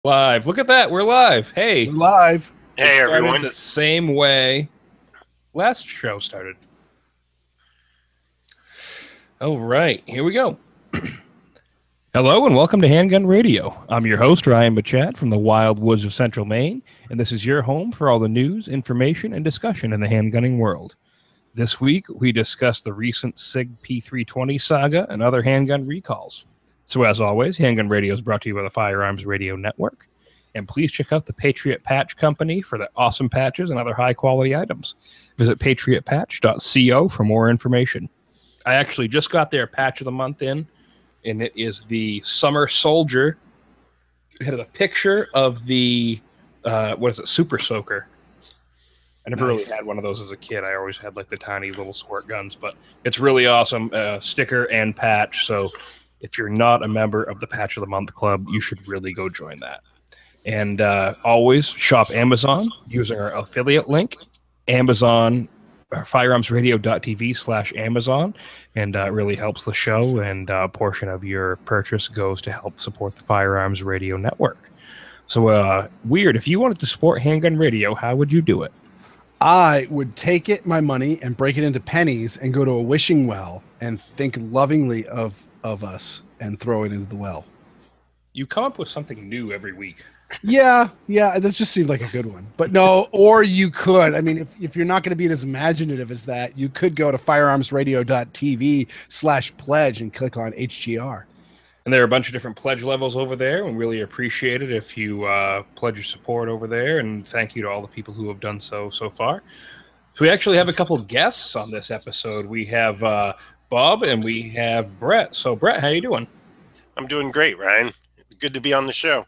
Live. Look at that. We're live. Hey. We're live. Hey, everyone. The same way last show started. All right. Here we go. Hello and welcome to Handgun Radio. I'm your host, Ryan Michad from the wild woods of Central Maine, and this is your home for all the news, information, and discussion in the handgunning world. This week, we discuss the recent Sig P320 saga and other handgun recalls. So as always, Handgun Radio is brought to you by the Firearms Radio Network. And please check out the Patriot Patch Company for the awesome patches and other high-quality items. Visit patriotpatch.co for more information. I actually just got their Patch of the Month in, and it is the Summer Soldier. It had a picture of the, Super Soaker. I never really had one of those as a kid. I always had like the tiny little squirt guns, but it's really awesome. Sticker and patch, so if you're not a member of the Patch of the Month Club, you should really go join that. And always shop Amazon using our affiliate link, Amazon, firearmsradio.tv/Amazon, and it really helps the show, and a portion of your purchase goes to help support the Firearms Radio Network. So, Weird, if you wanted to support Handgun Radio, how would you do it? I would take my money and break it into pennies and go to a wishing well and think lovingly of us and throw it into the well. You come up with something new every week. Yeah, that just seemed like a good one. But no, or you could. I mean, if you're not going to be as imaginative as that, you could go to firearmsradio.tv/pledge and click on HGR. And there are a bunch of different pledge levels over there, and really appreciate it if you pledge your support over there. And thank you to all the people who have done so far. So we actually have a couple guests on this episode. We have Bob and we have Brett. So Brett, how you doing? I'm doing great, Ryan. Good to be on the show.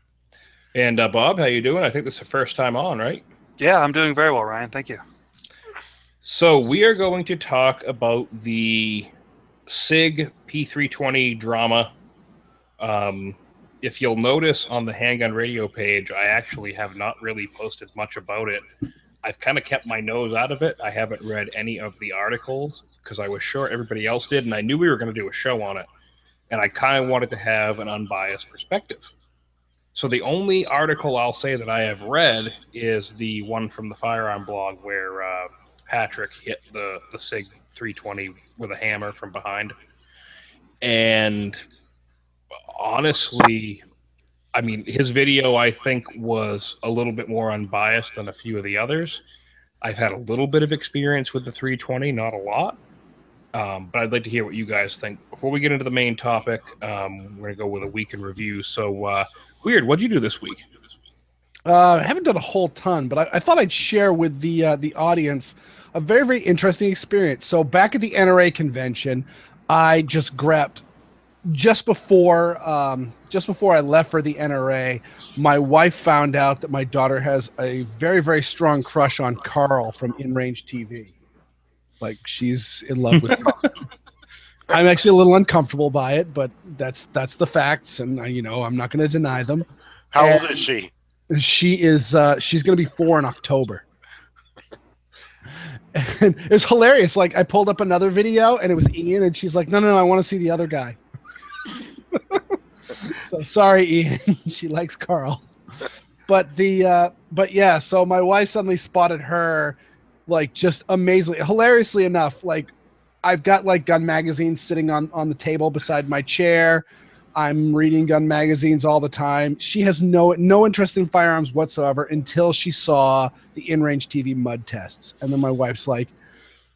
And Bob, how you doing? I think this is the first time on, right? Yeah, I'm doing very well, Ryan. Thank you. So we are going to talk about the Sig P320 drama. If you'll notice on the Handgun Radio page, I actually have not really posted much about it. I've kind of kept my nose out of it. I haven't read any of the articles because I was sure everybody else did, and I knew we were going to do a show on it. And I kind of wanted to have an unbiased perspective. So the only article I'll say that I have read is the one from the Firearm blog where Patrick hit the Sig 320 with a hammer from behind. And honestly, I mean, his video, I think, was a little bit more unbiased than a few of the others. I've had a little bit of experience with the 320, not a lot. But I'd like to hear what you guys think. Before we get into the main topic, we're going to go with a week in review. So, Weird, what'd you do this week? I haven't done a whole ton, but I thought I'd share with the audience a very, very interesting experience. So back at the NRA convention, I just grabbed just before I left for the NRA, my wife found out that my daughter has a very, very strong crush on Carl from In Range TV. Like, she's in love with Carl. I'm actually a little uncomfortable by it, but that's the facts, and I'm not going to deny them. How old is she? She is she's going to be 4 in October. And it was hilarious. Like, I pulled up another video, and it was Ian, and she's like, "No, I want to see the other guy." So sorry, Ian. She likes Carl. But yeah. So my wife suddenly spotted her, like, just amazingly, hilariously enough. Like, I've got like gun magazines sitting on the table beside my chair. I'm reading gun magazines all the time. She has no interest in firearms whatsoever until she saw the In Range TV mud tests. And then my wife's like,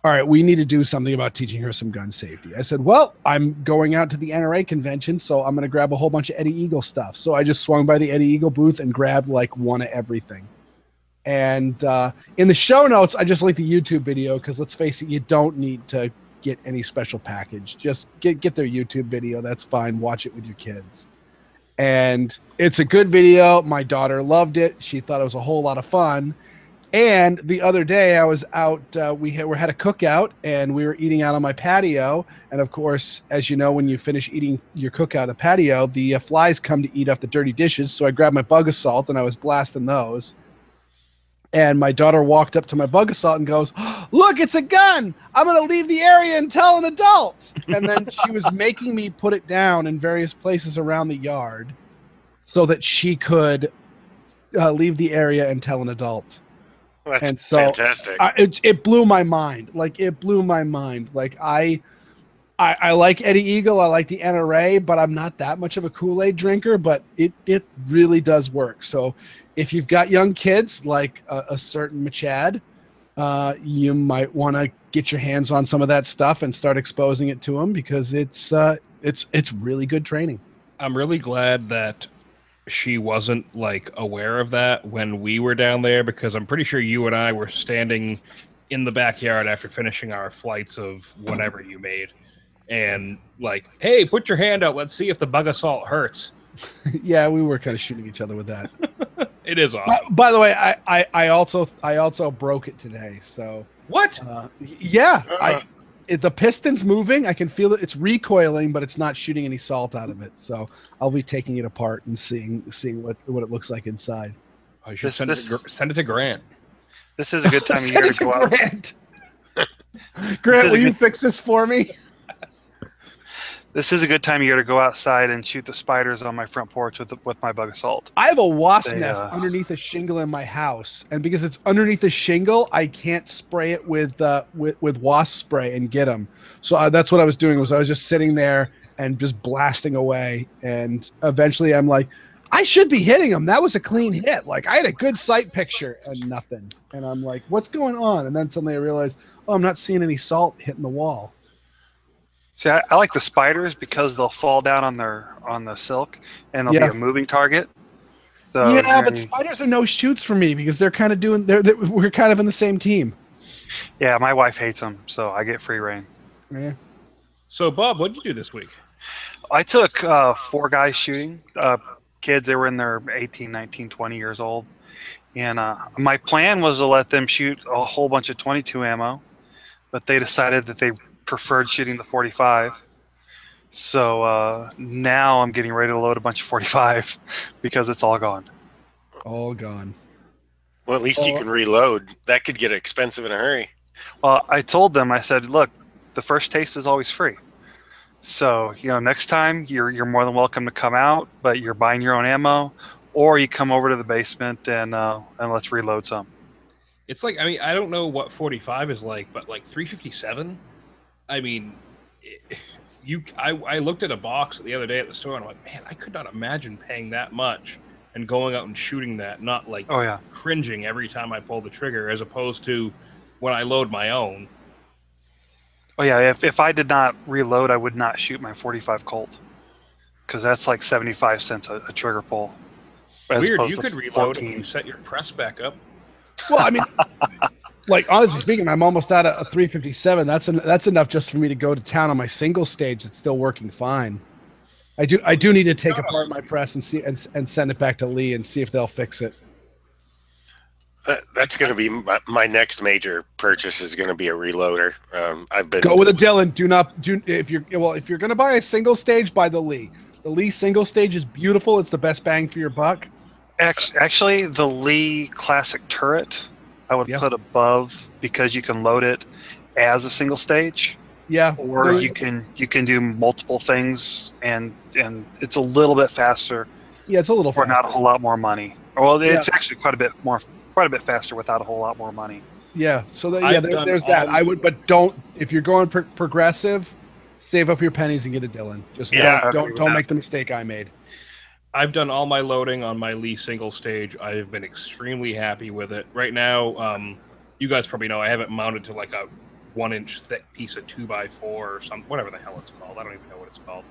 "All right, we need to do something about teaching her some gun safety." I said, "Well, I'm going out to the NRA convention, so I'm going to grab a whole bunch of Eddie Eagle stuff." So I just swung by the Eddie Eagle booth and grabbed like one of everything. And in the show notes, I just linked the YouTube video because, let's face it, you don't need to get any special package. Just get their YouTube video. That's fine. Watch it with your kids. And it's a good video. My daughter loved it. She thought it was a whole lot of fun. And the other day I was out, we had a cookout, and we were eating out on my patio. And of course, as you know, when you finish eating your cookout at the patio, the flies come to eat up the dirty dishes. So I grabbed my bug assault and I was blasting those. And my daughter walked up to my bug assault and goes, "Look, it's a gun. I'm going to leave the area and tell an adult." And then she was making me put it down in various places around the yard so that she could leave the area and tell an adult. Well, that's And so fantastic. it blew my mind. Like it blew my mind. Like I like Eddie Eagle. I like the NRA, but I'm not that much of a Kool-Aid drinker. But it really does work. So if you've got young kids like a certain Michad, you might want to get your hands on some of that stuff and start exposing it to them because it's really good training. I'm really glad that she wasn't like aware of that when we were down there, because I'm pretty sure you and I were standing in the backyard after finishing our flights of whatever you made, and like, hey, put your hand out, let's see if the bug assault hurts. Yeah, we were kind of shooting each other with that. It is awesome. By the way, I also broke it today. So what? Yeah, the piston's moving. I can feel it. It's recoiling, but it's not shooting any salt out of it. So I'll be taking it apart and seeing what it looks like inside. Oh, you should send it to Grant. This is a good time of year to go out. Grant, will you fix this for me? This is a good time of year to go outside and shoot the spiders on my front porch with my bug assault. I have a wasp nest underneath a shingle in my house, and because it's underneath the shingle, I can't spray it with wasp spray and get them. So that's what I was doing. I was just sitting there and just blasting away, and eventually I'm like, I should be hitting them. That was a clean hit. Like I had a good sight picture and nothing. And I'm like, what's going on? And then suddenly I realized, oh, I'm not seeing any salt hitting the wall. See, I like the spiders because they'll fall down on the silk and they'll be a moving target. So yeah, but spiders are no shoots for me because they're kind of we're kind of in the same team. Yeah, my wife hates them, so I get free reign. Yeah. So Bob, what did you do this week? I took 4 guys shooting, kids. They were in their 18, 19, 20 years old. And my plan was to let them shoot a whole bunch of 22 ammo, but they decided that they preferred shooting the 45. So now I'm getting ready to load a bunch of 45 because it's all gone. All gone. Well, at least you can reload. That could get expensive in a hurry. Well, I told them, I said, look, the first taste is always free. So, next time you're more than welcome to come out, but you're buying your own ammo, or you come over to the basement and let's reload some. It's like, I mean, I don't know what 45 is like, but like 357. I mean, I looked at a box the other day at the store and I'm like, man, I could not imagine paying that much and going out and shooting that, not like cringing every time I pull the trigger, as opposed to when I load my own. Oh yeah, if I did not reload, I would not shoot my 45 Colt, because that's like 75 cents a trigger pull. Weird, you could reload if you set your press back up. Well, I mean, like honestly speaking, I'm almost out of a 357. That's enough just for me to go to town on my single stage. It's still working fine. I do need to take apart my press and see and send it back to Lee and see if they'll fix it. That's going to be my next major purchase. Is going to be a reloader. I've been go with a Dillon. If you're going to buy a single stage, buy the Lee. The Lee single stage is beautiful. It's the best bang for your buck. Actually, the Lee Classic turret I would put above, because you can load it as a single stage. Yeah. Or you can do multiple things and it's a little bit faster. Yeah, it's a little faster. For not a whole lot more money. Well, it's actually quite a bit faster without a whole lot more money. Yeah. So there's that. But don't, if you're going progressive, save up your pennies and get a Dillon. Just don't make the mistake I made. I've done all my loading on my Lee single stage. I've been extremely happy with it. Right now, you guys probably know I have it mounted to like a 1-inch thick piece of 2x4 or whatever the hell it's called. I don't even know what it's called.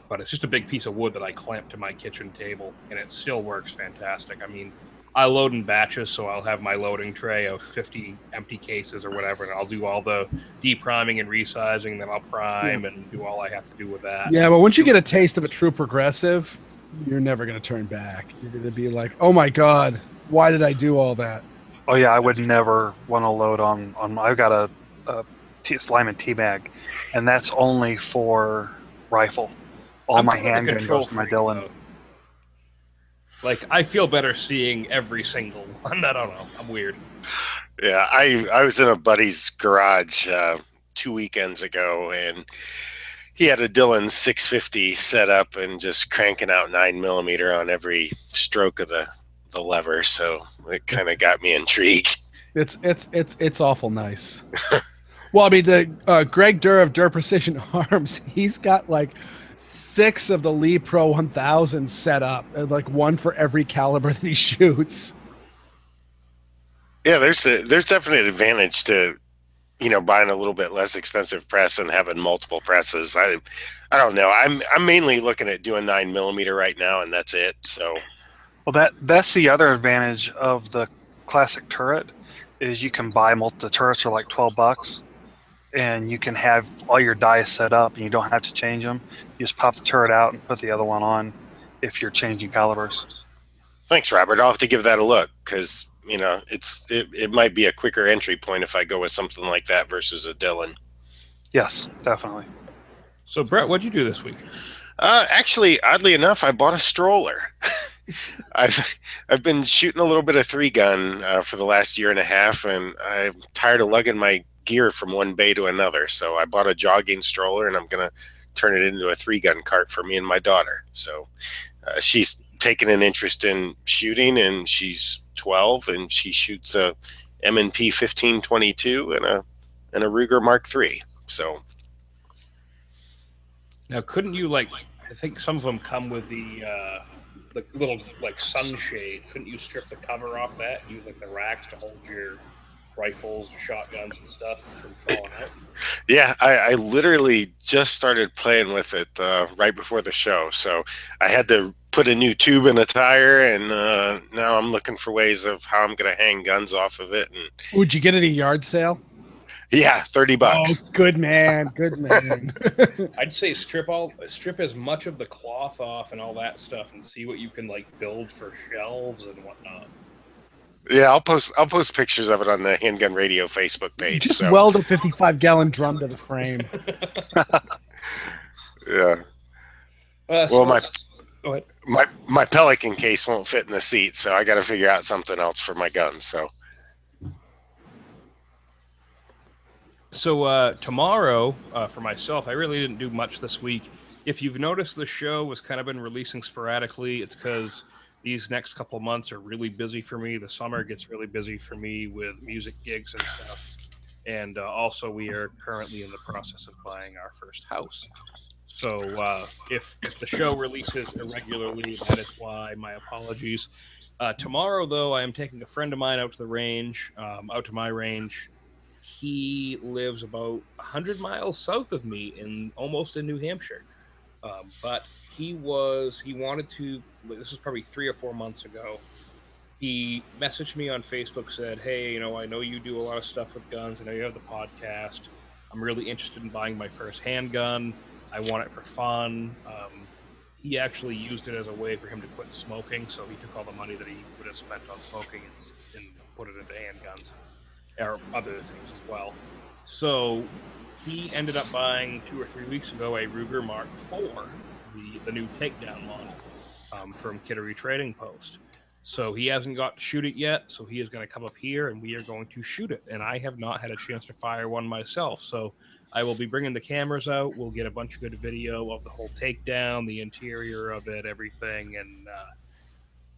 But it's just a big piece of wood that I clamp to my kitchen table, and it still works fantastic. I mean, I load in batches, so I'll have my loading tray of 50 empty cases or whatever, and I'll do all the depriming and resizing, then I'll prime and do all I have to do with that. Yeah, but once you get a taste of a true progressive, you're never going to turn back. You're going to be like, oh my God, why did I do all that? Oh yeah, I would never want to load on I've got a Lyman T-Mag, and that's only for rifle. All my handgun goes to my Dillon. Like, I feel better seeing every single one. I don't know. I'm weird. Yeah, I was in a buddy's garage 2 weekends ago, and he had a Dillon 650 set up and just cranking out 9mm on every stroke of the the lever, so it kind of got me intrigued. It's awful nice. Well, I mean, the Greg Durr of Durr Precision Arms, he's got like 6 of the Lee Pro 1000 set up, like one for every caliber that he shoots. Yeah, there's definitely an advantage to, buying a little bit less expensive press and having multiple presses. I don't know. I'm mainly looking at doing 9mm right now, and that's it. So, well, that's the other advantage of the classic turret is you can buy the turrets are like $12, and you can have all your dies set up, and you don't have to change them. You just pop the turret out and put the other one on if you're changing calibers. Thanks, Robert. I'll have to give that a look because it might be a quicker entry point if I go with something like that versus a Dillon. Yes, definitely. So, Brett, what'd you do this week? Actually, oddly enough, I bought a stroller. I've been shooting a little bit of 3-gun for the last year and a half, and I'm tired of lugging my gear from one bay to another. So I bought a jogging stroller, and I'm going to turn it into a 3-gun cart for me and my daughter. So she's taken an interest in shooting, and she's 12, and she shoots a M&P 1522 and a Ruger Mark III. So now, couldn't you I think some of them come with the little sunshade. Couldn't you strip the cover off that and use the racks to hold your rifles, shotguns, and stuff from falling out? Yeah, I literally just started playing with it right before the show. So I had to put a new tube in the tire, and now I'm looking for ways of how I'm going to hang guns off of it. And would you get it at a yard sale? Yeah, $30. Oh, good man, good man. I'd say strip as much of the cloth off and all that stuff, and see what you can build for shelves and whatnot. Yeah, I'll post pictures of it on the Handgun Radio Facebook page. Just weld a 55-gallon drum to the frame. Yeah. Go ahead. My Pelican case won't fit in the seat, so I got to figure out something else for my guns. So tomorrow, for myself, I really didn't do much this week. If you've noticed, the show has kind of been releasing sporadically. It's because these next couple months are really busy for me. The summer gets really busy for me with music gigs and stuff. And also, we are currently in the process of buying our first house. So if the show releases irregularly, that is why. My apologies. Tomorrow, though, I am taking a friend of mine out to the range, out to my range. He lives about 100 miles south of me, almost in New Hampshire. But he wanted to. This was probably 3 or 4 months ago. He messaged me on Facebook, said, "Hey, I know you do a lot of stuff with guns. I know you have the podcast. I'm really interested in buying my first handgun. I want it for fun." He actually used it as a way for him to quit smoking, so he took all the money that he would have spent on smoking and put it into handguns, or other things as well. So he ended up buying 2 or 3 weeks ago a Ruger Mark IV, the new takedown model from Kittery Trading Post. So he hasn't got to shoot it yet, so he is going to come up here and we are going to shoot it. And I have not had a chance to fire one myself, so I will be bringing the cameras out. We'll get a bunch of good video of the whole takedown, the interior of it, everything, and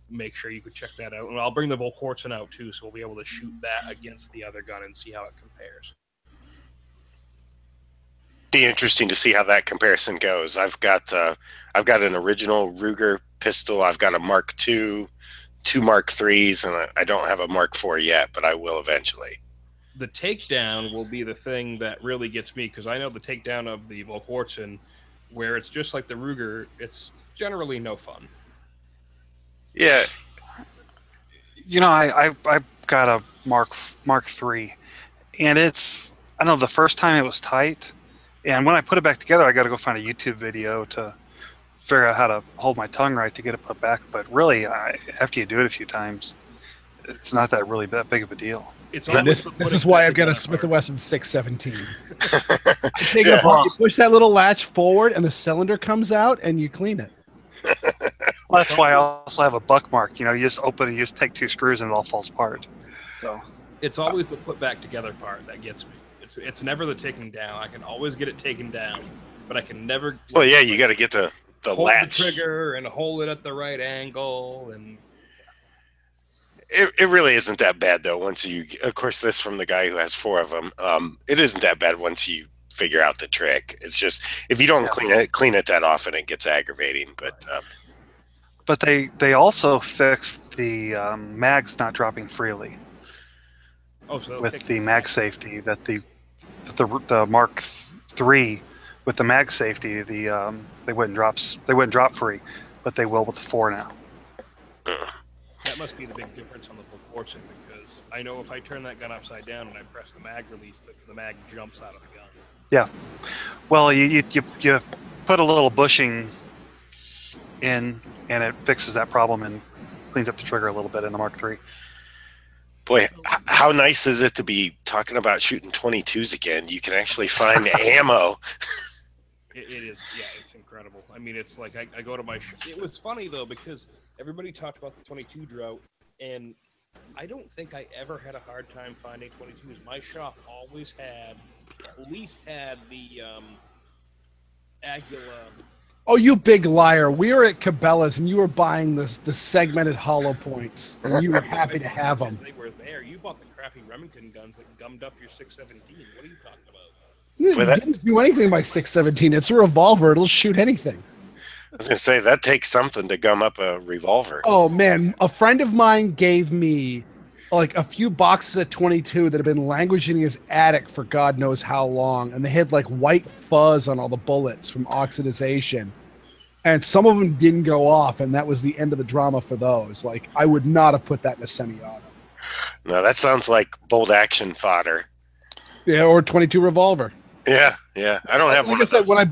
make sure you could check that out. And I'll bring the Volquartsen out too, so we'll be able to shoot that against the other gun and see how it compares. Be interesting to see how that comparison goes. I've got an original Ruger pistol. I've got a Mark II, 2 Mark IIIs, and I don't have a Mark IV yet, but I will eventually. The takedown will be the thing that really gets me, because I know the takedown of the Volquartsen, where it's just like the Ruger, it's generally no fun. Yeah. I've got a Mark III, and I know the first time it was tight, and when I put it back together, I got to go find a YouTube video to figure out how to hold my tongue right to get it put back. But really, after you do it a few times, it's not that big of a deal. This is why I've got a Smith & Wesson 617. Take it apart, you push that little latch forward, and the cylinder comes out, and you clean it. Well, that's why I also have a buck mark. You just open it, you just take 2 screws, and it all falls apart. So it's always the put back together part that gets me. It's never the taking down. I can always get it taken down, but I can never. Well, yeah, you got to get the hold latch, the trigger, and hold it at the right angle, and It really isn't that bad though. Once you, of course, this from the guy who has 4 of them. It isn't that bad once you figure out the trick. It's just if you don't clean it that often, it gets aggravating. But they also fixed the mags not dropping freely. Oh, so with the mag safety that the Mark III with the mag safety, they wouldn't drop free, but they will with the 4 now. That must be the big difference on the proportion, because I know if I turn that gun upside down and I press the mag release, the mag jumps out of the gun. Yeah. Well, you put a little bushing in, and it fixes that problem and cleans up the trigger a little bit in the Mark III. Boy, how nice is it to be talking about shooting 22s again? You can actually find ammo. It is, yeah, it's incredible. I mean, it's like I go to my it was funny, though, because everybody talked about the 22 drought, and I don't think I ever had a hard time finding 22s. My shop always had, at least had the Agula. Oh, you big liar. We were at Cabela's, and you were buying the segmented hollow points, and you were happy to have them. They were there. You bought the crappy Remington guns that gummed up your 617. What are you talking about? It didn't do anything by 617. It's a revolver. It'll shoot anything. I was going to say, that takes something to gum up a revolver. Oh, man. A friend of mine gave me like a few boxes at 22 that have been languishing in his attic for God knows how long. And they had like white fuzz on all the bullets from oxidization. And some of them didn't go off. And that was the end of the drama for those. Like, I would not have put that in a semi-auto. No, that sounds like bolt action fodder. Yeah, or 22 revolver. Yeah, yeah. I don't have like one I said, of those. when I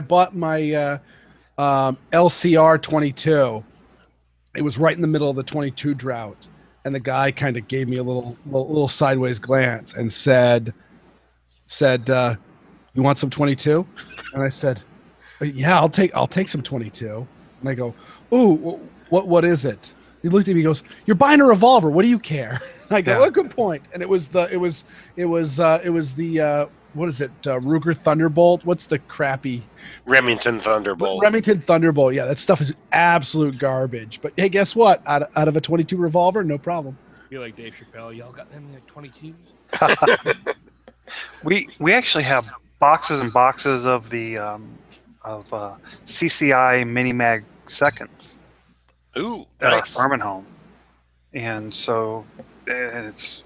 bought my LCR 22, it was right in the middle of the 22 drought, and the guy kind of gave me a little sideways glance and said, "You want some 22?" And I said, "Yeah, I'll take some 22." And I go, "Ooh, what is it?" He looked at me, he goes, "You're buying a revolver. What do you care?" And I go, "Oh, good point." And it was the what is it? Ruger Thunderbolt? What's the crappy Remington Thunderbolt? Remington Thunderbolt. Yeah, that stuff is absolute garbage. But hey, guess what? Out of a 22 revolver, no problem. You're like Dave Chappelle. Y'all got them like 22s? We actually have boxes and boxes of the CCI Mini Mag seconds. Ooh, at nice. our farming home, and so it's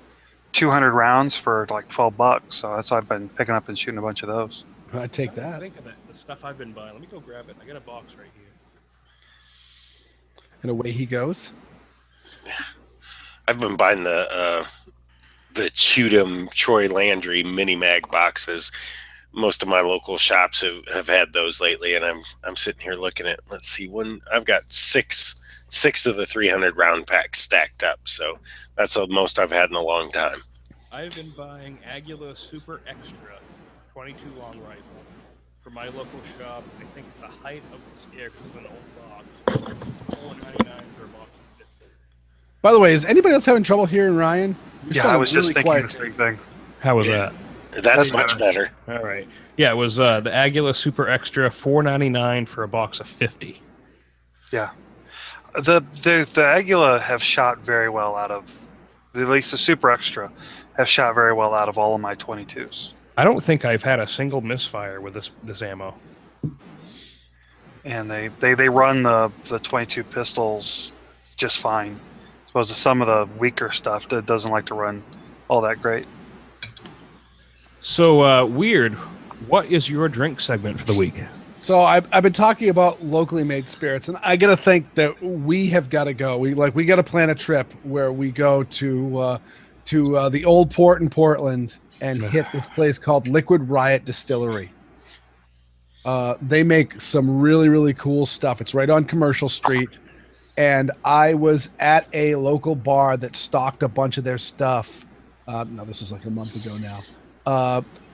200 rounds for like $12. So that's why I've been picking up and shooting a bunch of those. I take that. Think of it. The stuff I've been buying. Let me go grab it. I got a box right here. And away he goes. I've been buying the Cheatham Troy Landry mini mag boxes. Most of my local shops have had those lately, and I'm sitting here looking at. Let's see, I've got six of the 300 round packs stacked up. So that's the most I've had in a long time. I've been buying Agula Super Extra 22 long rifle for my local shop. I think the height of the scare is an old box. It's $4.99 for a box of 50. By the way, is anybody else having trouble hearing Ryan? Yeah, I was just thinking the same thing. How was that? That's much better. All right. Yeah, it was the Agula Super Extra $4.99 for a box of 50. Yeah. The Agula have shot very well out of, at least the Super Extra, have shot very well out of all of my 22s. I don't think I've had a single misfire with this ammo. And they run the 22 pistols just fine. As opposed to some of the weaker stuff that doesn't like to run all that great. So, Weird, what is your drink segment for the week? So I've been talking about locally made spirits, and I got to think that we have got to go. We got to plan a trip where we go to the Old Port in Portland and hit this place called Liquid Riot Distillery. They make some really, really cool stuff. It's right on Commercial Street, and I was at a local bar that stocked a bunch of their stuff. No, this was like a month ago now.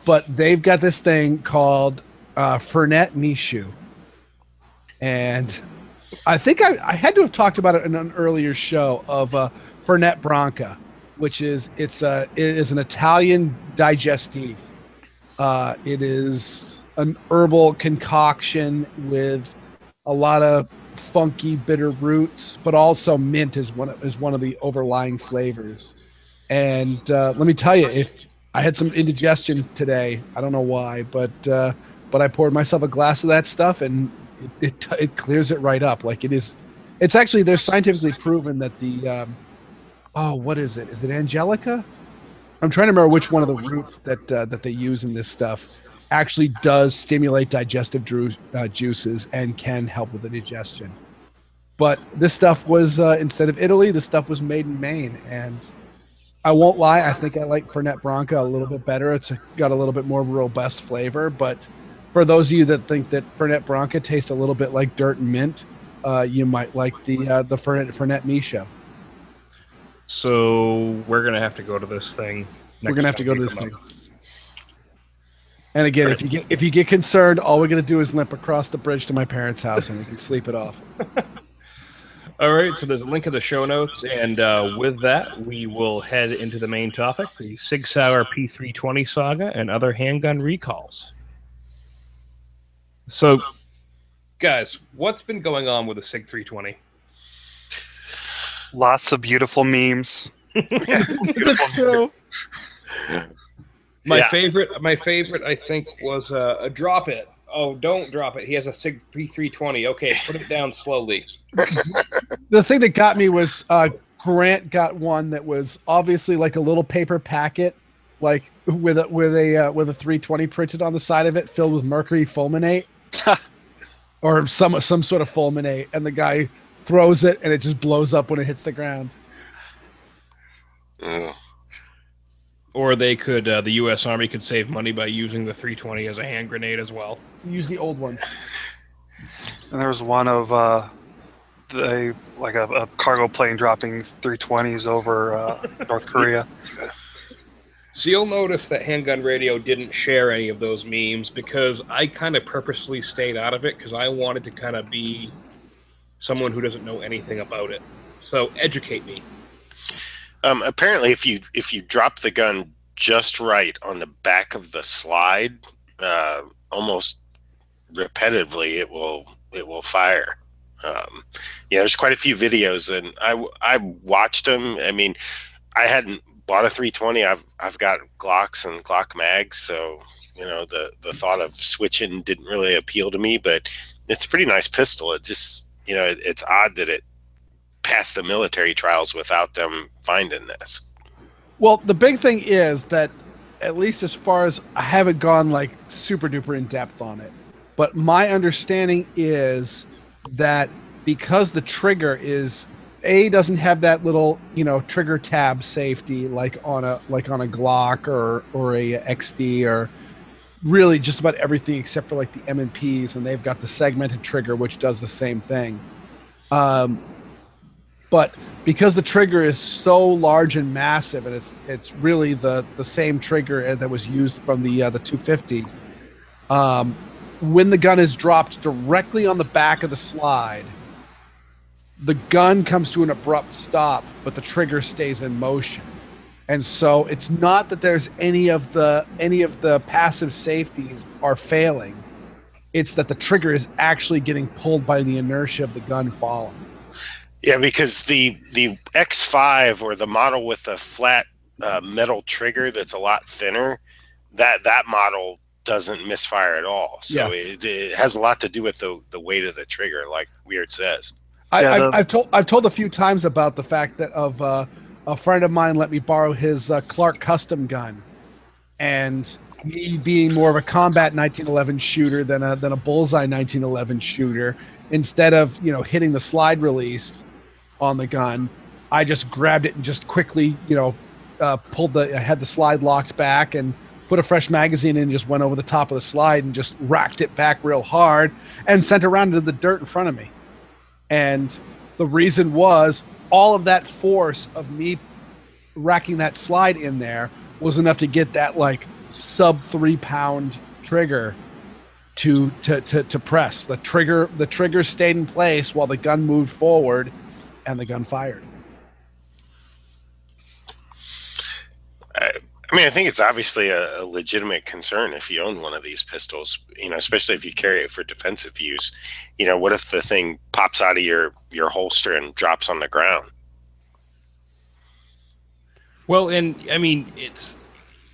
But they've got this thing called Fernet Michoud, and I think I had to have talked about it in an earlier show of Fernet Branca, which it is an Italian digestif. It is an herbal concoction with a lot of funky, bitter roots, but also mint is one of the overlying flavors. And let me tell you, if I had some indigestion today, I don't know why, but I poured myself a glass of that stuff, and it clears it right up. Like it's actually, they're scientifically proven that the what is it? Is it Angelica? I'm trying to remember which one of the roots that they use in this stuff actually does stimulate digestive juices and can help with the digestion. But this stuff was, instead of Italy, this stuff was made in Maine. And I won't lie, I think I like Fernet Branca a little bit better. It's got a little bit more robust flavor. But for those of you that think that Fernet Branca tastes a little bit like dirt and mint, you might like the Fernet Misha. So we're going to have to go to this thing. We're going to have to go to this thing. And again, if you get concerned, all we're going to do is limp across the bridge to my parents' house, and we can sleep it off. All right, so there's a link in the show notes, and with that, we will head into the main topic, the Sig Sauer P320 saga and other handgun recalls. So, guys, what's been going on with the Sig 320? Lots of beautiful memes. That's true. My favorite, I think, was a drop it. Oh, don't drop it. He has a Sig P320. Okay, put it down slowly. The thing that got me was Grant got one that was obviously like a little paper packet, like with a 320 printed on the side of it, filled with mercury fulminate, or some sort of fulminate, and the guy throws it and it just blows up when it hits the ground. Or they could, the U.S. Army could save money by using the 320 as a hand grenade as well. Use the old ones. And there was one of a cargo plane dropping 320s over North Korea. So you'll notice that Handgun Radio didn't share any of those memes because I kind of purposely stayed out of it because I wanted to kind of be someone who doesn't know anything about it. So educate me. Apparently, if you drop the gun just right on the back of the slide, almost repetitively, it will fire. There's quite a few videos, and I watched them. I mean, I hadn't bought a 320. I've got Glocks and Glock mags, so the thought of switching didn't really appeal to me. But it's a pretty nice pistol. It just it's odd that it passed the military trials without them finding this. Well, the big thing is that, at least as far as, I haven't gone like super duper in depth on it, but my understanding is that because the trigger doesn't have that little trigger tab safety like on a Glock or a XD, or really just about everything except for like the M&Ps, and they've got the segmented trigger which does the same thing. But because the trigger is so large and massive, and it's really the same trigger that was used from the 250, when the gun is dropped directly on the back of the slide, the gun comes to an abrupt stop, but the trigger stays in motion. And so it's not that there's any of the passive safeties are failing. It's that the trigger is actually getting pulled by the inertia of the gun falling. Yeah, because the X5, or the model with the flat metal trigger that's a lot thinner, that model doesn't misfire at all. So yeah. It has a lot to do with the weight of the trigger, like Weird says. I've told a few times about the fact that a friend of mine let me borrow his Clark custom gun, and me being more of a combat 1911 shooter than a bullseye 1911 shooter, instead of hitting the slide release on the gun, I just grabbed it and just quickly had the slide locked back and put a fresh magazine in and just went over the top of the slide and just racked it back real hard and sent it around into the dirt in front of me. And the reason was all of that force of me racking that slide in there was enough to get that like sub 3 pound trigger to press. The trigger stayed in place while the gun moved forward and the gun fired. I mean, I think it's obviously a legitimate concern if you own one of these pistols, especially if you carry it for defensive use. What if the thing pops out of your holster and drops on the ground? Well, and I mean,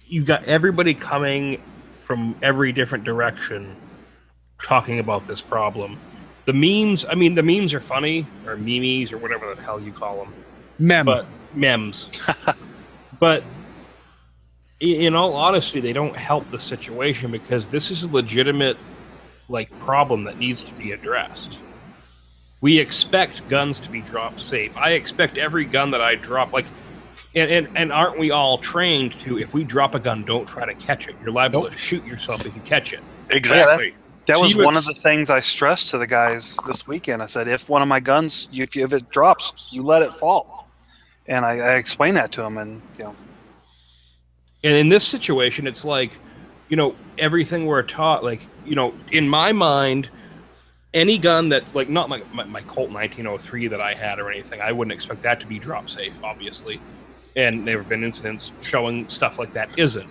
you've got everybody coming from every different direction talking about this problem. The memes are funny, or memes, or whatever the hell you call them. Memes. But in all honesty, they don't help the situation, because this is a legitimate problem that needs to be addressed. We expect guns to be drop safe. I expect every gun that I drop, and aren't we all trained to, if we drop a gun, don't try to catch it. You're liable to shoot yourself if you catch it. Exactly. That was one of the things I stressed to the guys this weekend. I said, if one of my guns, if it drops, you let it fall. And I explained that to them, and And in this situation, it's everything we're taught, in my mind, any gun that's not my Colt 1903 that I had or anything, I wouldn't expect that to be drop safe, obviously. And there have been incidents showing stuff like that isn't.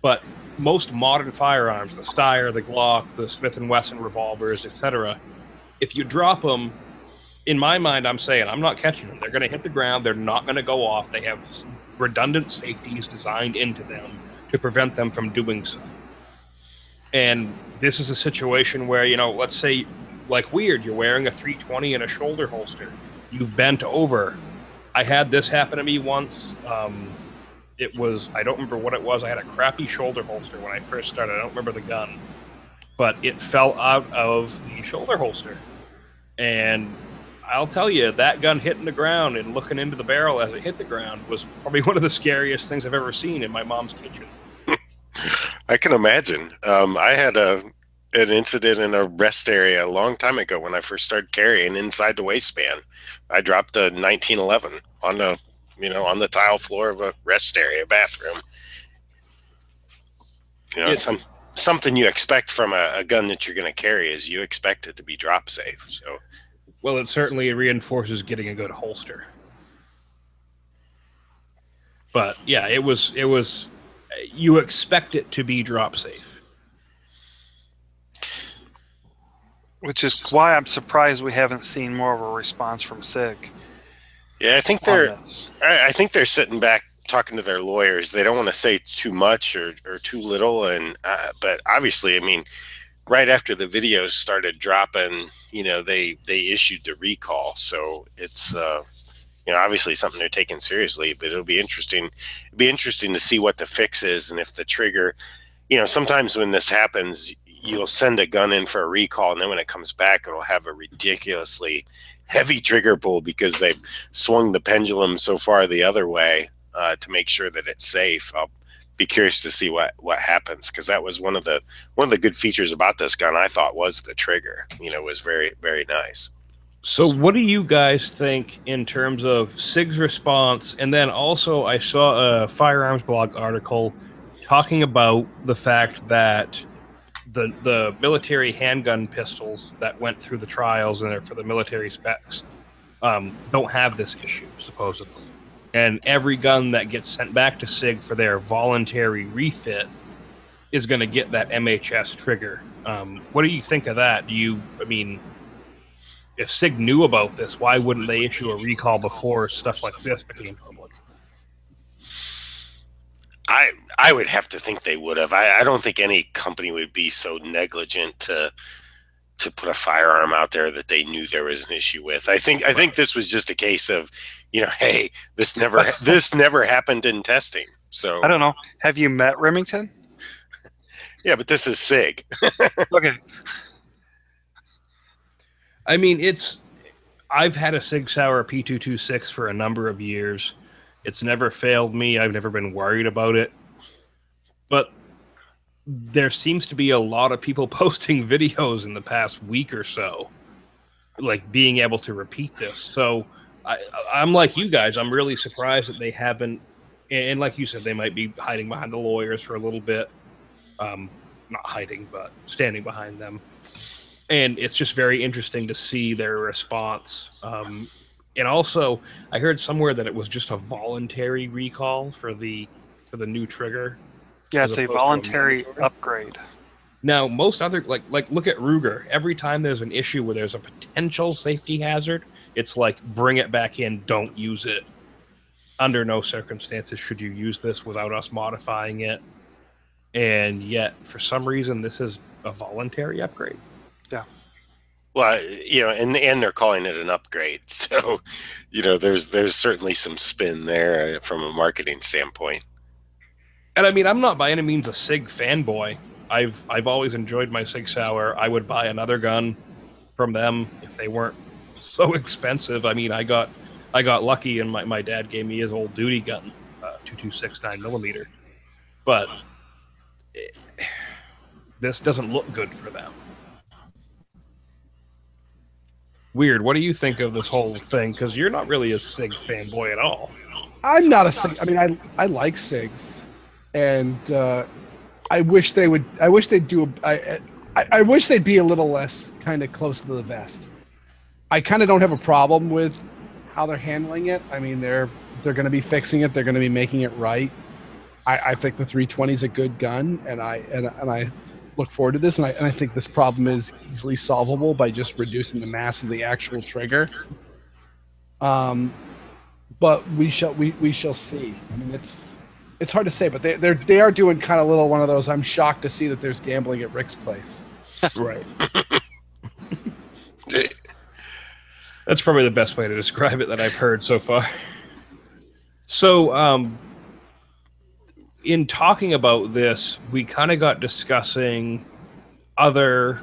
But most modern firearms, the Steyr, the Glock, the Smith & Wesson revolvers, etc., if you drop them, in my mind, I'm saying, I'm not catching them. They're going to hit the ground. They're not going to go off. They have redundant safeties designed into them to prevent them from doing so. And this is a situation where, let's say, you're wearing a 320 in a shoulder holster. You've bent over. I had this happen to me once. It was, I don't remember what it was. I had a crappy shoulder holster when I first started. I don't remember the gun. But it fell out of the shoulder holster. And I'll tell you, that gun hitting the ground and looking into the barrel as it hit the ground was probably one of the scariest things I've ever seen in my mom's kitchen. I can imagine. I had an incident in a rest area a long time ago when I first started carrying inside the waistband. I dropped a 1911 on the tile floor of a rest area bathroom. Something you expect from a gun that you're going to carry is you expect it to be drop safe. So, well, it certainly reinforces getting a good holster. But yeah, it was. You expect it to be drop safe. Which is why I'm surprised we haven't seen more of a response from SIG. Yeah, I think they're sitting back talking to their lawyers. They don't want to say too much or too little, but obviously, I mean, right after the videos started dropping, they issued the recall. So it's obviously something they're taking seriously. But it'll be interesting. It'll be interesting to see what the fix is, and if the trigger. Sometimes when this happens, you'll send a gun in for a recall, and then when it comes back, it'll have a ridiculously heavy trigger pull because they've swung the pendulum so far the other way to make sure that it's safe. I'll be curious to see what happens, because that was one of the good features about this gun, I thought, was the trigger. Was very, very nice. So what do you guys think in terms of SIG's response? And then also I saw a Firearms blog article talking about the fact that the military handgun pistols that went through the trials and are for the military specs don't have this issue, supposedly. And every gun that gets sent back to SIG for their voluntary refit is going to get that MHS trigger. What do you think of that? If SIG knew about this, why wouldn't they issue a recall before stuff like this became public? I would have to think they would have. I don't think any company would be so negligent to put a firearm out there that they knew there was an issue with. I think this was just a case of, hey, this never happened in testing. So I don't know. Have you met Remington? Yeah, but this is SIG. Okay. I mean, I've had a Sig Sauer P320 for a number of years. It's never failed me. I've never been worried about it. But there seems to be a lot of people posting videos in the past week or so, being able to repeat this. So I'm like you guys. I'm really surprised that they haven't. And like you said, they might be hiding behind the lawyers for a little bit. Not hiding, but standing behind them. And it's just very interesting to see their response. And also, I heard somewhere that it was just a voluntary recall for the for the new trigger. Yeah, it's a voluntary upgrade. Now, most other, like look at Ruger. Every time there's an issue where there's a potential safety hazard, it's like, bring it back in, don't use it. Under no circumstances should you use this without us modifying it. And yet, for some reason, this is a voluntary upgrade. Yeah. Well, and they're calling it an upgrade. So, there's certainly some spin there from a marketing standpoint. And I mean, I'm not by any means a Sig fanboy. I've always enjoyed my Sig Sauer. I would buy another gun from them if they weren't so expensive. I mean, I got lucky, and my dad gave me his old duty gun, 226 9mm. But this doesn't look good for them. Weird. What do you think of this whole thing? Because you're not really a Sig fanboy at all. I'm not a Sig. I mean, I like Sigs, and I wish they would. I wish they'd do. I wish they'd be a little less kind of close to the vest. I kind of don't have a problem with how they're handling it. I mean, they're going to be fixing it. They're going to be making it right. I think the 320 is a good gun, and I look forward to this. And I think this problem is easily solvable by just reducing the mass of the actual trigger. But we shall see. I mean, it's hard to say, but they are doing kind of little one of those. I'm shocked to see that there's gambling at Rick's place. Right. That's probably the best way to describe it that I've heard so far. So, in talking about this, we kind of got discussing other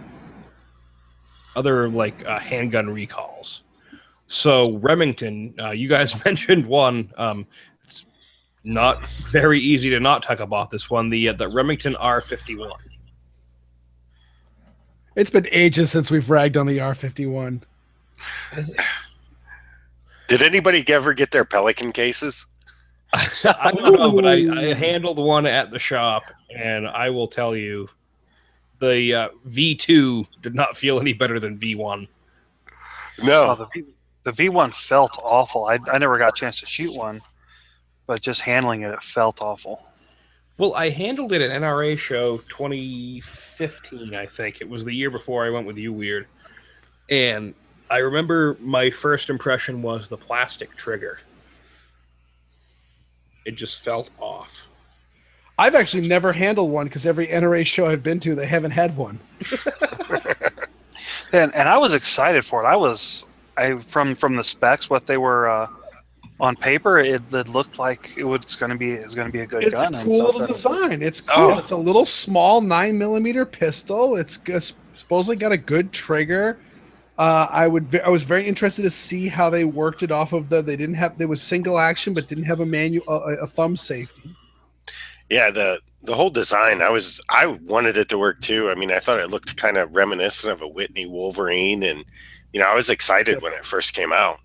like handgun recalls. So Remington, you guys mentioned one. It's not very easy to not talk about this one. The Remington R51. It's been ages since we've ragged on the R51. Did anybody ever get their Pelican cases? I don't know, but I handled one at the shop, and I will tell you, the V2 did not feel any better than V1. No. Oh, the V1 felt awful. I never got a chance to shoot one, but just handling it felt awful. Well, I handled it at NRA show 2015, I think. It was the year before I went with you, Weird. And I remember my first impression was the plastic trigger. It just felt off. I've actually never handled one because every NRA show I've been to, they haven't had one. And I was excited for it. From the specs, what they were on paper, it looked like it's going to be a good gun. It's a cool little design. It's cool. Oh. It's a little small 9mm pistol. It's supposedly got a good trigger. I was very interested to see how they worked it off of there was single action, but didn't have a thumb safety. Yeah, the whole design, I wanted it to work too. I mean, I thought it looked kind of reminiscent of a Whitney Wolverine, and I was excited when it first came out.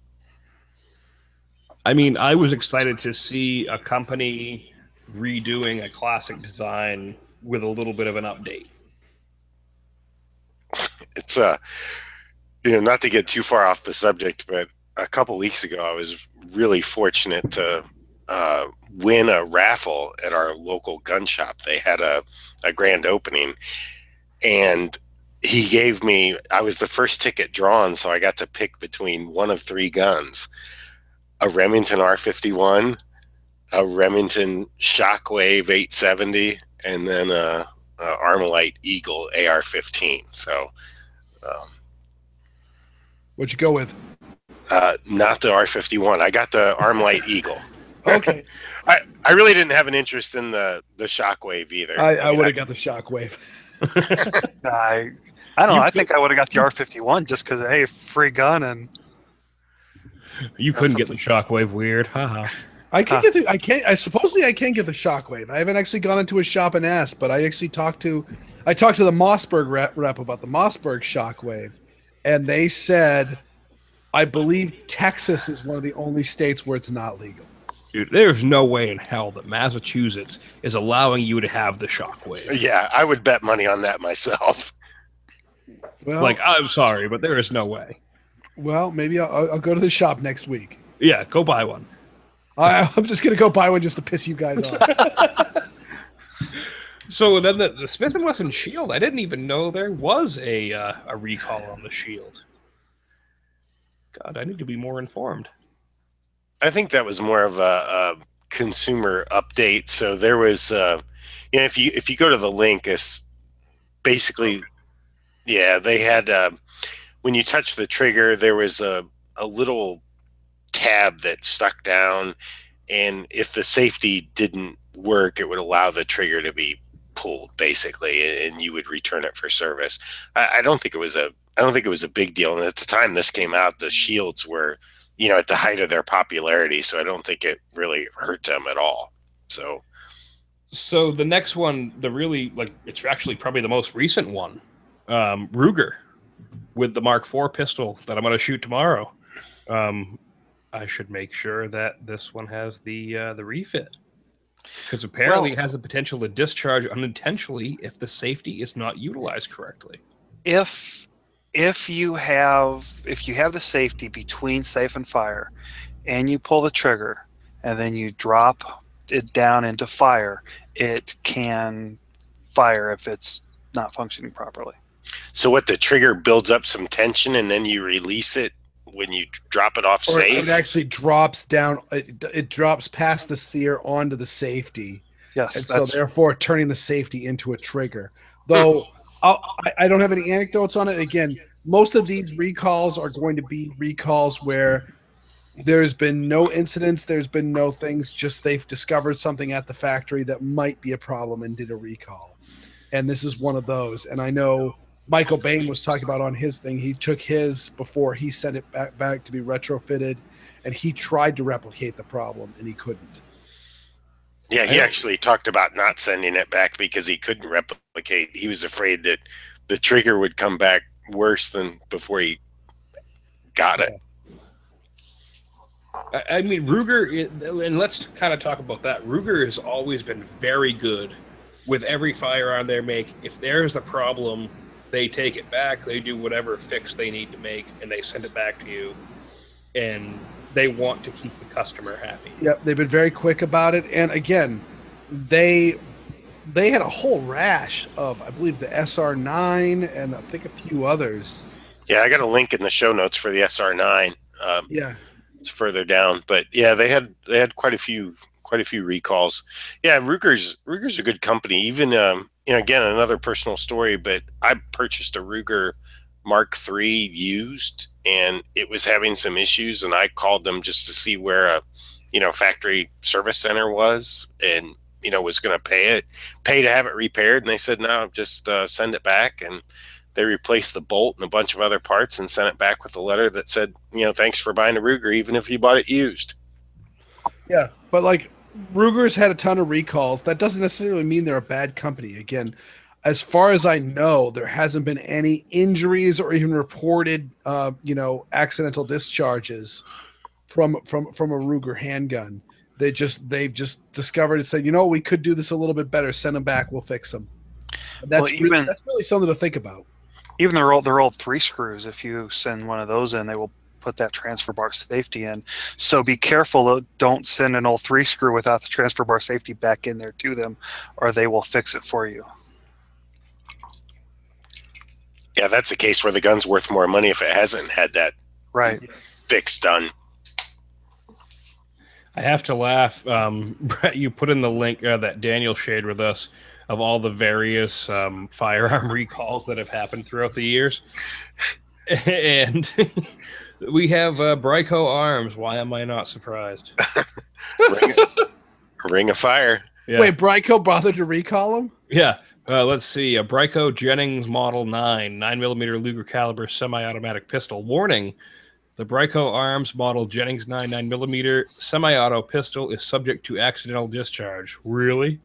I mean, I was excited to see a company redoing a classic design with a little bit of an update. It's not to get too far off the subject, but a couple weeks ago, I was really fortunate to win a raffle at our local gun shop. They had a grand opening, and I was the first ticket drawn, so I got to pick between one of three guns: a Remington R51, a Remington Shockwave 870, and then a Armalite Eagle AR-15. So, what'd you go with? Not the R51. I got the Armalite Eagle. Okay. I really didn't have an interest in the Shockwave either. I would have got the Shockwave. I don't know. I think I would have got the R51 just because, hey, free gun, and you couldn't get the Shockwave. Weird. Haha. I can get supposedly I can get the Shockwave. I haven't actually gone into a shop and asked, but I actually talked to the Mossberg rep about the Mossberg Shockwave, and they said, I believe Texas is one of the only states where it's not legal. Dude, there's no way in hell that Massachusetts is allowing you to have the Shockwave. Yeah, I would bet money on that myself. Well, I'm sorry, but there is no way. Well, maybe I'll go to the shop next week. Yeah, go buy one. I'm just gonna go buy one just to piss you guys off. So then the Smith & Wesson Shield, I didn't even know there was a recall on the Shield. God, I need to be more informed. I think that was more of a consumer update. So there was, if you go to the link, it's basically, they had when you touch the trigger, there was a little tab that stuck down, and if the safety didn't work, it would allow the trigger to be pulled, basically, and you would return it for service. I don't think it was a big deal. And at the time this came out, the Shields were, at the height of their popularity, so I don't think it really hurt them at all. So the next one, it's actually probably the most recent one, Ruger, with the Mark IV pistol that I'm going to shoot tomorrow. I should make sure that this one has the refit, because apparently it has the potential to discharge unintentionally if the safety is not utilized correctly. If you have the safety between safe and fire, and you pull the trigger, and then you drop it down into fire, it can fire if it's not functioning properly. So what, the trigger builds up some tension and then you release it when you drop it off safe? It actually drops down. It drops past the sear onto the safety. Yes. And so therefore turning the safety into a trigger. Though I don't have any anecdotes on it. Again, most of these recalls are going to be recalls where there's been no incidents, there's been no things, just they've discovered something at the factory that might be a problem and did a recall. And this is one of those. And I know Michael Bain was talking about on his thing, he took his before he sent it back to be retrofitted, and he tried to replicate the problem and he couldn't. Yeah, he actually talked about not sending it back because he couldn't replicate. He was afraid that the trigger would come back worse than before he got it. I mean, Ruger, and let's kind of talk about that. Ruger has always been very good with every firearm they make. If there's a problem, they take it back, they do whatever fix they need to make, and they send it back to you. And they want to keep the customer happy. Yep, they've been very quick about it. And again, they had a whole rash of, I believe, the SR9 and I think a few others. Yeah, I got a link in the show notes for the SR9. Yeah, it's further down, but yeah, they had quite a few recalls. Yeah, Ruger's a good company. Even again, another personal story, but I purchased a Ruger Mark III used, and it was having some issues, and I called them just to see where a factory service center was, and was going to pay to have it repaired, and they said no, just send it back. And they replaced the bolt and a bunch of other parts and sent it back with a letter that said, thanks for buying a Ruger, even if you bought it used. Yeah, but like Ruger's had a ton of recalls. That doesn't necessarily mean they're a bad company. Again, as far as I know, there hasn't been any injuries or even reported, accidental discharges from a Ruger handgun. They've just discovered and said, we could do this a little bit better. Send them back. We'll fix them. That's really something to think about. Even their old 3 screws, if you send one of those in, they will put that transfer bar safety in. So be careful. Don't send an old 3 screw without the transfer bar safety back in there to them, or they will fix it for you. Yeah, that's a case where the gun's worth more money if it hasn't had that fix done. I have to laugh. Brett, you put in the link that Daniel shared with us of all the various firearm recalls that have happened throughout the years. And we have Bryco Arms. Why am I not surprised? Ring of Fire. Yeah. Wait, Bryco bothered to recall them? Yeah. Let's see. A Bryco Jennings Model 9, 9mm Luger caliber semi-automatic pistol. Warning, the Bryco Arms Model Jennings 9, 9mm semi-auto pistol is subject to accidental discharge. Really?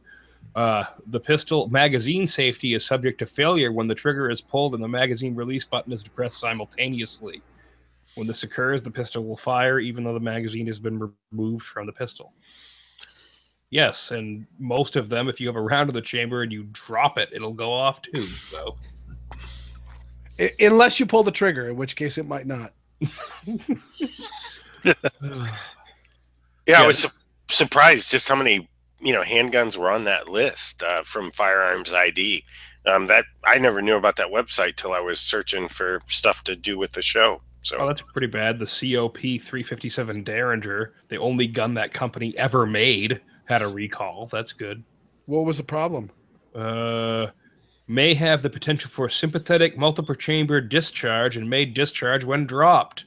The pistol magazine safety is subject to failure when the trigger is pulled and the magazine release button is depressed simultaneously. When this occurs, the pistol will fire even though the magazine has been removed from the pistol. Yes, and most of them, if you have a round in the chamber and you drop it, it'll go off too. So, unless you pull the trigger, in which case it might not. Yeah, surprised just how many handguns were on that list from Firearms ID. That I never knew about that website till I was searching for stuff to do with the show. So Oh, that's pretty bad. The COP 357 Derringer, the only gun that company ever made, had a recall. That's good. What was the problem? May have the potential for sympathetic multiple chamber discharge and may discharge when dropped.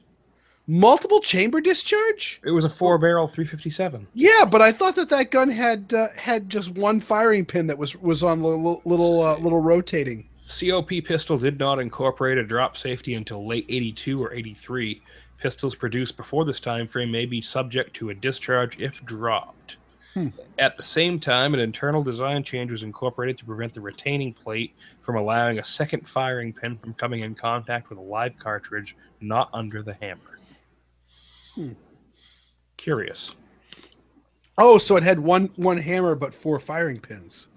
Multiple chamber discharge? It was a 4-barrel 357. Yeah, but I thought that gun had just one firing pin that was on the little rotating. COP pistol did not incorporate a drop safety until late 82 or 83. Pistols produced before this time frame may be subject to a discharge if dropped. At the same time, an internal design change was incorporated to prevent the retaining plate from allowing a second firing pin from coming in contact with a live cartridge not under the hammer. Curious. Oh, so it had one hammer but 4 firing pins.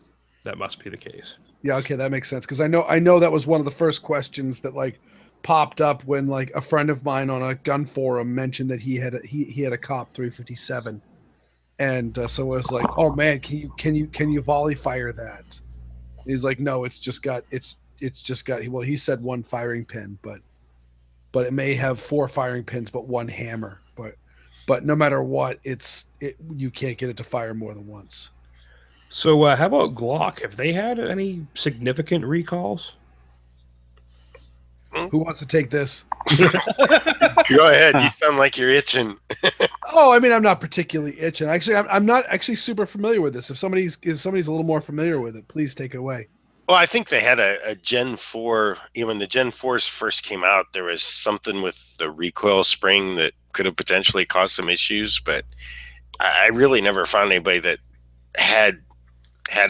That must be the case. Yeah, okay, that makes sense because I know that was one of the first questions that popped up when a friend of mine on a gun forum mentioned that he had a Cop 357, and so I was like, oh man, can you volley fire that? He's like, no, it's just got well, he said 1 firing pin, but it may have 4 firing pins but 1 hammer, but no matter what, you can't get it to fire more than once. So how about Glock? Have they had any significant recalls? Who wants to take this? Go ahead. You sound like you're itching. Oh, I mean, I'm not particularly itching. Actually, I'm not actually super familiar with this. If somebody's a little more familiar with it, please take it away. Well, I think they had a Gen 4. When the Gen 4s first came out, there was something with the recoil spring that could have potentially caused some issues, but I really never found anybody that had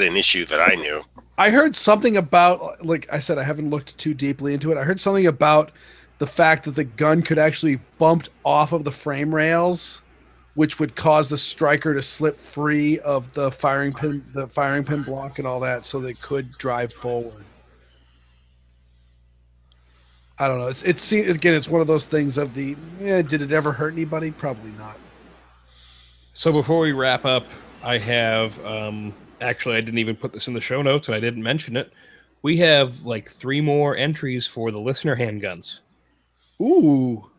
an issue that I knew. I heard something about, like I said, I haven't looked too deeply into it. I heard something about the fact that the gun could actually bump off of the frame rails, which would cause the striker to slip free of the firing pin block and all that, so they could drive forward. I don't know. It's one of those things of did it ever hurt anybody? Probably not. So before we wrap up, I have actually I didn't even put this in the show notes and I didn't mention it. We have 3 more entries for the listener handguns. Ooh.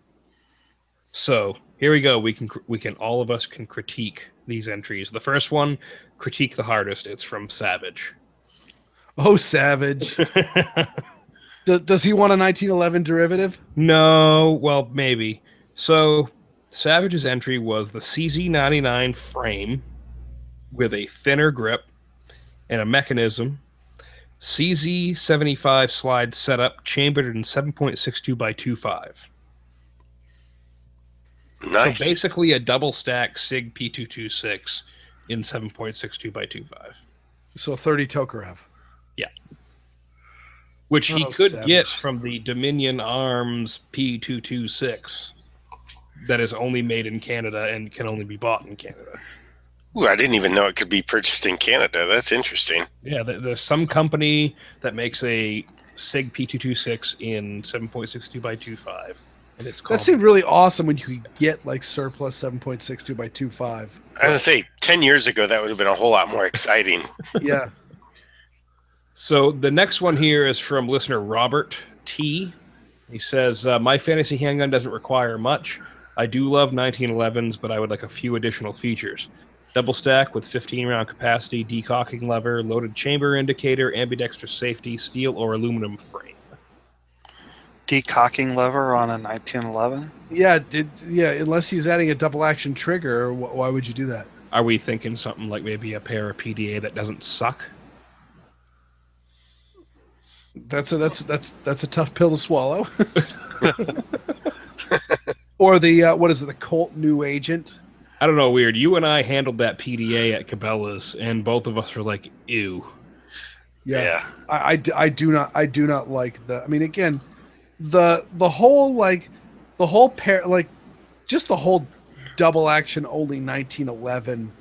So here we go. We can all of us can critique these entries. The first one, critique the hardest. It's from Savage. Oh, Savage. Does he want a 1911 derivative? No, well, maybe. So Savage's entry was the CZ99 frame with a thinner grip and a mechanism, CZ75 slide setup, chambered in 7.62 by 2.5. Nice. So basically a double stack Sig P226 in 7.62 by 2.5. So 30 Tokarev. Yeah. Which he could Savage. get from the Dominion Arms P226 that is only made in Canada and can only be bought in Canada. Ooh, I didn't even know it could be purchased in Canada. That's interesting. Yeah, there's some company that makes a Sig P226 in 7.62 by 2.5, and it's called. That seemed really awesome when you could get surplus 7.62 by 2.5. I was gonna say 10 years ago that would have been a whole lot more exciting. Yeah. So the next one here is from listener Robert T. He says, my fantasy handgun doesn't require much. I do love 1911s, but I would like a few additional features. Double stack with 15-round capacity, decocking lever, loaded chamber indicator, ambidextrous safety, steel or aluminum frame. Decocking lever on a 1911? Yeah, unless he's adding a double action trigger, why would you do that? Are we thinking something like maybe a pair of PDA that doesn't suck? That's a tough pill to swallow. Or the what is it? The Colt New Agent. I don't know, weird. You and I handled that PDA at Cabela's, and both of us were like, "Ew." Yeah. I do not like the. I mean, again, the whole just the whole double action only 1911.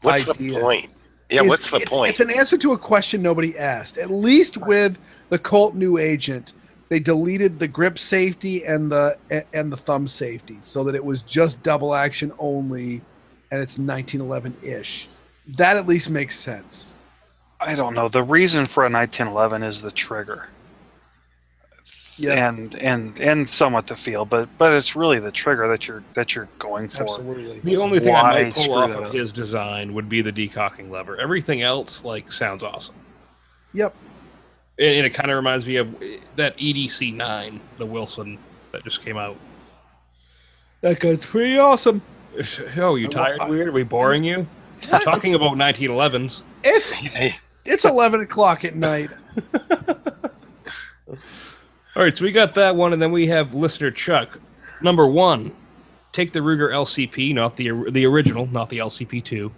What's the point? Yeah, what's the point? It's an answer to a question nobody asked. At least with the Colt New Agent, they deleted the grip safety and the thumb safety so that it was just double action only and it's 1911-ish. That at least makes sense. I don't know. The reason for a 1911 is the trigger. Yeah. And somewhat the feel, but it's really the trigger that you're going for. Absolutely. The only thing I Why might pull screw off that of up? his design would be the decocking lever. Everything else sounds awesome. Yep. And it kind of reminds me of that EDC 9, the Wilson that just came out. That gun's pretty awesome. Oh, you tired? Weird? Are we boring you? We're talking about 1911s. It's 11 o'clock at night. All right, so we got that one, and then we have listener Chuck. Number 1, take the Ruger LCP, not the original, not the LCP2,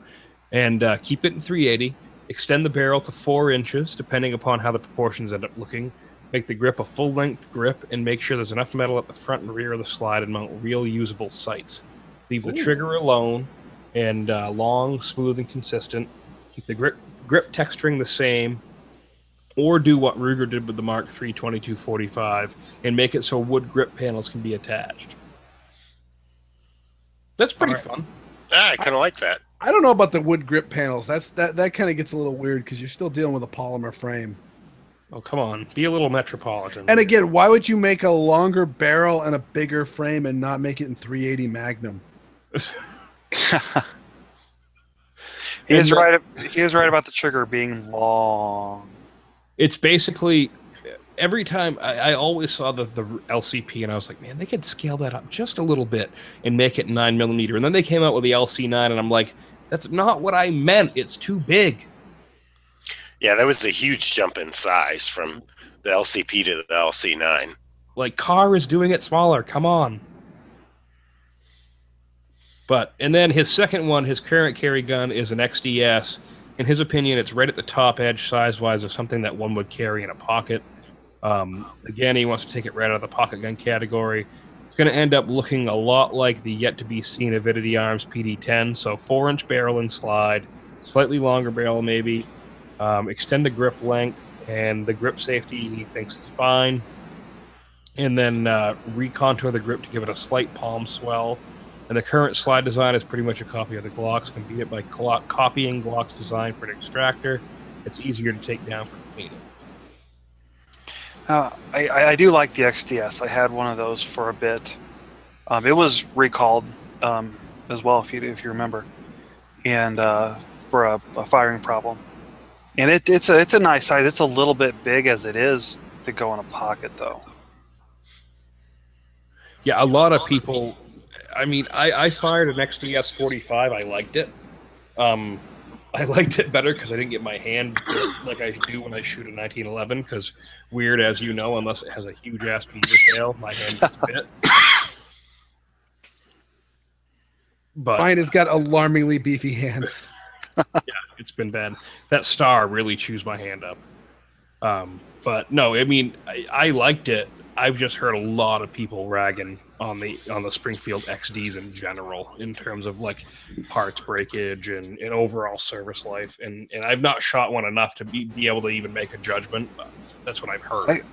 and keep it in 380. Extend the barrel to 4 inches, depending upon how the proportions end up looking. Make the grip a full-length grip, and make sure there's enough metal at the front and rear of the slide and mount real usable sights. Leave the trigger alone, and long, smooth, and consistent. Keep the grip texturing the same, or do what Ruger did with the Mark III 2245 and make it so wood grip panels can be attached. That's pretty fun. I kind of like that. I don't know about the wood grip panels. That kind of gets a little weird because you're still dealing with a polymer frame. Oh, come on. Be a little metropolitan. And again, why would you make a longer barrel and a bigger frame and not make it in 380 Magnum? He is right about the trigger being long. It's basically every time I always saw the LCP and I was like, man, they could scale that up just a little bit and make it 9mm. And then they came out with the LC9 and I'm like, that's not what I meant. It's too big. Yeah, that was a huge jump in size from the LCP to the LC9. Like, Carr is doing it smaller. Come on. And then his second one, his current carry gun is an XDS. In his opinion, it's right at the top edge size-wise of something that one would carry in a pocket. Again, he wants to take it right out of the pocket gun category. It's going to end up looking a lot like the yet-to-be-seen Avidity Arms PD-10, so 4-inch barrel and slide, slightly longer barrel maybe, extend the grip length, and the grip safety he thinks is fine. And then recontour the grip to give it a slight palm swell. And the current slide design is pretty much a copy of the Glock's. Can beat it by copying Glock's design for an extractor. It's easier to take down for cleaning. I do like the XDS. I had one of those for a bit. It was recalled as well, if you remember, and for a firing problem. And it's a nice size. It's a little bit big as it is to go in a pocket, though. Yeah, a lot of people. I mean, I fired an XDS 45. I liked it. I liked it better because I didn't get my hand bit like I do when I shoot a 1911. Because weird, as you know, unless it has a huge ass beaver tail, my hand gets bit. But Mine has got alarmingly beefy hands. yeah, it's been bad. That star really chews my hand up. But no, I mean, I liked it. I've just heard a lot of people ragging on the Springfield XDs in general in terms of like parts breakage and overall service life. And I've not shot one enough to be able to even make a judgment. But that's what I've heard.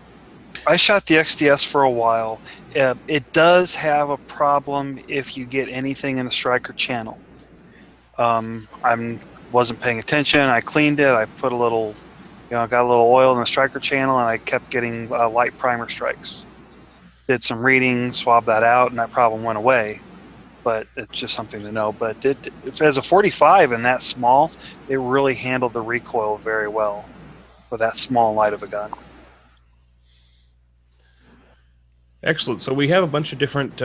I shot the XDS for a while. It does have a problem if you get anything in the striker channel. I wasn't paying attention. I cleaned it. I put a little, got a little oil in the striker channel, and I kept getting light primer strikes. Did some reading, swabbed that out, and that problem went away. But it's just something to know. But if as a 45 and that small, it really handled the recoil very well with that small and light of a gun. Excellent. So we have a bunch of different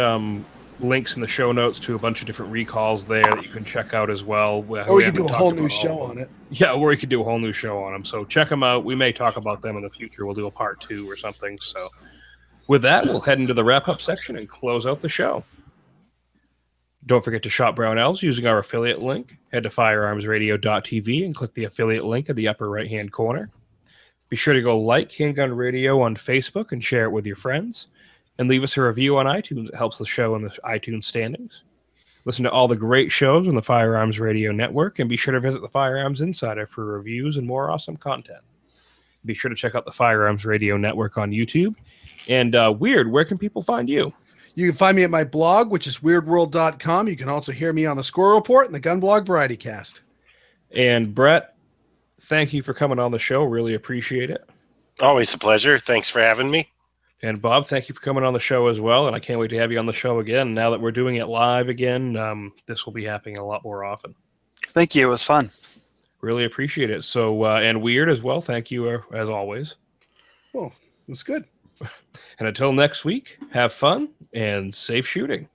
links in the show notes to a bunch of different recalls there that you can check out as well. Or we could do a whole new show on it. Yeah, or we could do a whole new show on them. So check them out. We may talk about them in the future. We'll do a part 2 or something. So with that, we'll head into the wrap-up section and close out the show. Don't forget to shop Brownells using our affiliate link. Head to firearmsradio.tv and click the affiliate link in the upper right-hand corner. Be sure to go like Handgun Radio on Facebook and share it with your friends. And leave us a review on iTunes. It helps the show in the iTunes standings. Listen to all the great shows on the Firearms Radio Network, and be sure to visit the Firearms Insider for reviews and more awesome content. Be sure to check out the Firearms Radio Network on YouTube. And Weird, where can people find you? You can find me at my blog, which is weirdworld.com. You can also hear me on the Score Report and the Gun Blog Variety Cast. And Brett, thank you for coming on the show. Really appreciate it. Always a pleasure. Thanks for having me. And Bob, thank you for coming on the show as well. And I can't wait to have you on the show again. Now that we're doing it live again, this will be happening a lot more often. Thank you. It was fun. Really appreciate it. So, and Weird as well. Thank you as always. Oh, that's good. And until next week, have fun and safe shooting.